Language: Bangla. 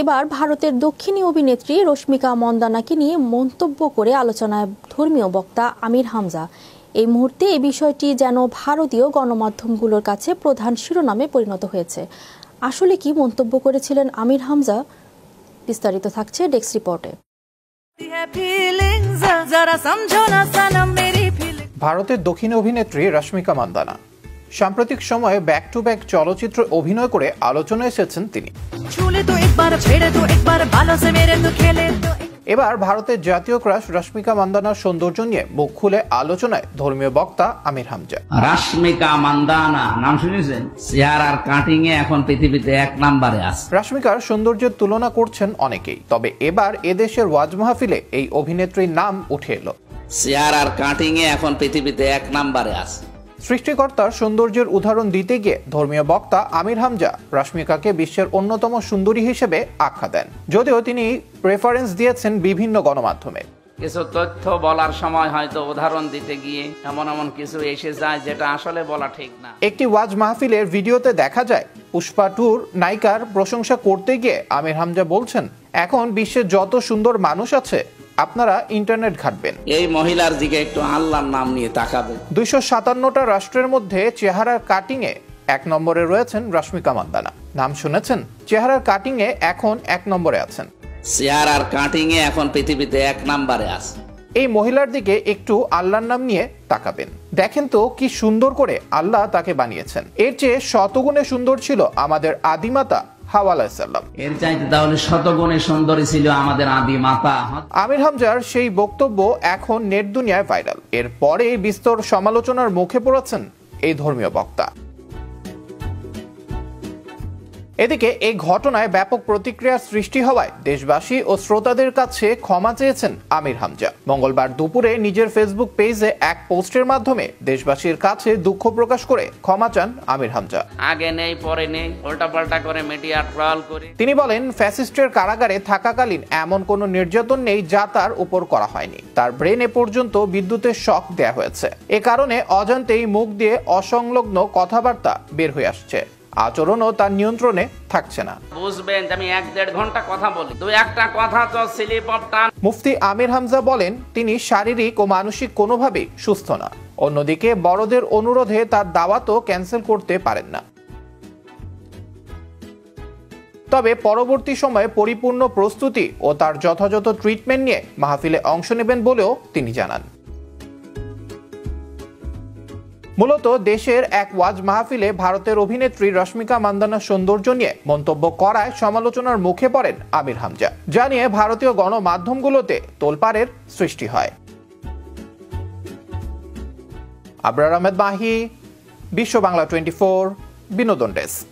এবার ভারতের দক্ষিণী অভিনেত্রী রশ্মিকা মন্দানাকে নিয়ে মন্তব্য করে আলোচনায় ধর্মীয় বক্তা আমির হামজা। এই মুহূর্তে এই বিষয়টি যেন ভারতীয় গণমাধ্যমগুলোর কাছে প্রধান শিরোনামে পরিণত হয়েছে। আসলে কি মন্তব্য করেছিলেন আমির হামজা? বিস্তারিত থাকছে ডেস্ক রিপোর্টে। ভারতের দক্ষিণী অভিনেত্রী রশ্মিকা মন্দানা সাম্প্রতিক সময়ে ব্যাক টু ব্যাক চলচ্চিত্র অভিনয় করে আলোচনায় এসেছেন তিনি। এবার ভারতের জাতীয় ক্রাশ রশ্মিকা মন্দানার সৌন্দর্য নিয়ে মুখ খুলে আলোচনায় ধর্মীয় বক্তা আমির হামজা। রশ্মিকা মন্দানা নাম শুনেছেন? চেহারার কাটিং এ এখন পৃথিবীতে 1 নম্বরে আছে। রশ্মিকার সৌন্দর্যের তুলনা করছেন অনেকেই, তবে এবার এদেশের ওয়াজ মাহফিলে এই অভিনেত্রীর নাম উঠে এলো। চেহারার কাটিং এ এখন পৃথিবীতে 1 নম্বরে আছে। সৃষ্টিকর্তার সৌন্দর্যের উদাহরণ দিতে গিয়ে ধর্মীয় বক্তা আমির হামজা রশ্মিকাকে বিশ্বের অন্যতম সুন্দরী হিসেবে আখ্যা দেন, যদিও তিনি রেফারেন্স দিয়েছেন বিভিন্ন গণমাধ্যমে। কিছু তথ্য বলার সময় হয়তো উদাহরণ দিতে গিয়ে এমন কিছু এসে যায় যেটা আসলে বলা ঠিক না। একটি ওয়াজ মাহফিলের ভিডিওতে দেখা যায় পুষ্পা 2-র নায়িকার প্রশংসা করতে গিয়ে আমির হামজা বলছেন, এখন বিশ্বের যত সুন্দর মানুষ আছে আপনারা ইন্টারনেট ঘাটবেন, এই মহিলার দিকে একটু আল্লাহর নাম নিয়ে তাকাবেন। 257টা রাষ্ট্রের মধ্যে চেহারার কাটিং এ 1 নম্বরে রয়েছেন রশ্মিকা মন্দানা। নাম শুনেছেন? চেহারার কাটিং এ এখন 1 নম্বরে আছেন। চেহারার কাটিং এ এখন পৃথিবীতে 1 নম্বরে আছে। এই মহিলার দিকে একটু আল্লাহর নাম নিয়ে তাকাবেন, দেখেন তো কি সুন্দর করে আল্লাহ তাকে বানিয়েছেন। এর চেয়ে শতগুণে সুন্দর ছিল আমাদের আদিমাতা হাওয়া আলাইহিস সালাম। এর চাইতে তাহলে শতগুণে সুন্দরী ছিল আমাদের আদিমাতা। আমির হামজার সেই বক্তব্য এখন নেট দুনিয়ায় ভাইরাল। এরপরে বিস্তর সমালোচনার মুখে পড়েছেন এই ধর্মীয় বক্তা। এদিকে এই ঘটনায় ব্যাপক প্রতিক্রিয়ার সৃষ্টি হওয়ায় দেশবাসী ও শ্রোতাদের কাছে ক্ষমা চেয়েছেন আমির হামজা। মঙ্গলবার দুপুরে নিজের ফেসবুক পেজে এক পোস্টের মাধ্যমে দেশবাসীর কাছে দুঃখ প্রকাশ করে ক্ষমা চান আমির হামজা। আগে নেই পরে নেই, উল্টাপাল্টা করে মিডিয়া ট্রল করে। তিনি বলেন, ফ্যাসিস্টের কারাগারে থাকাকালীন এমন কোনো নির্যাতন নেই যা তার উপর করা হয়নি। তার ব্রেনে পর্যন্ত বিদ্যুতের শক দেয়া হয়েছে। এ কারণে অজান্তেই মুখ দিয়ে অসংলগ্ন কথাবার্তা বের হয়ে আসছে। আচরণও তার নিয়ন্ত্রণে থাকছে না। বুঝবেন আমি 1-1.5 ঘন্টা কথা বলি, 2-1টা কথা তো স্লিপ অফ টাং। মুফতি আমির হামজা বলেন, তিনি শারীরিক ও মানসিক কোনোভাবেই সুস্থ না। অন্যদিকে বড়দের অনুরোধে তার দাওয়াতও ক্যান্সেল করতে পারেন না। তবে পরবর্তী সময়ে পরিপূর্ণ প্রস্তুতি ও তার যথাযথ ট্রিটমেন্ট নিয়ে মাহফিলে অংশ নেবেন বলেও তিনি জানান। মূলত দেশের এক ওয়াজ মাহফিলে ভারতের অভিনেত্রী রশ্মিকা মন্দানার সৌন্দর্য নিয়ে মন্তব্য করায় সমালোচনার মুখে পড়েন আমির হামজা, যা নিয়ে ভারতীয় গণমাধ্যমগুলোতে তোলপাড়ের সৃষ্টি হয়। আবরার আহমেদ মাহি, বিশ্ব বাংলা 24, বিনোদন ডেস্ক।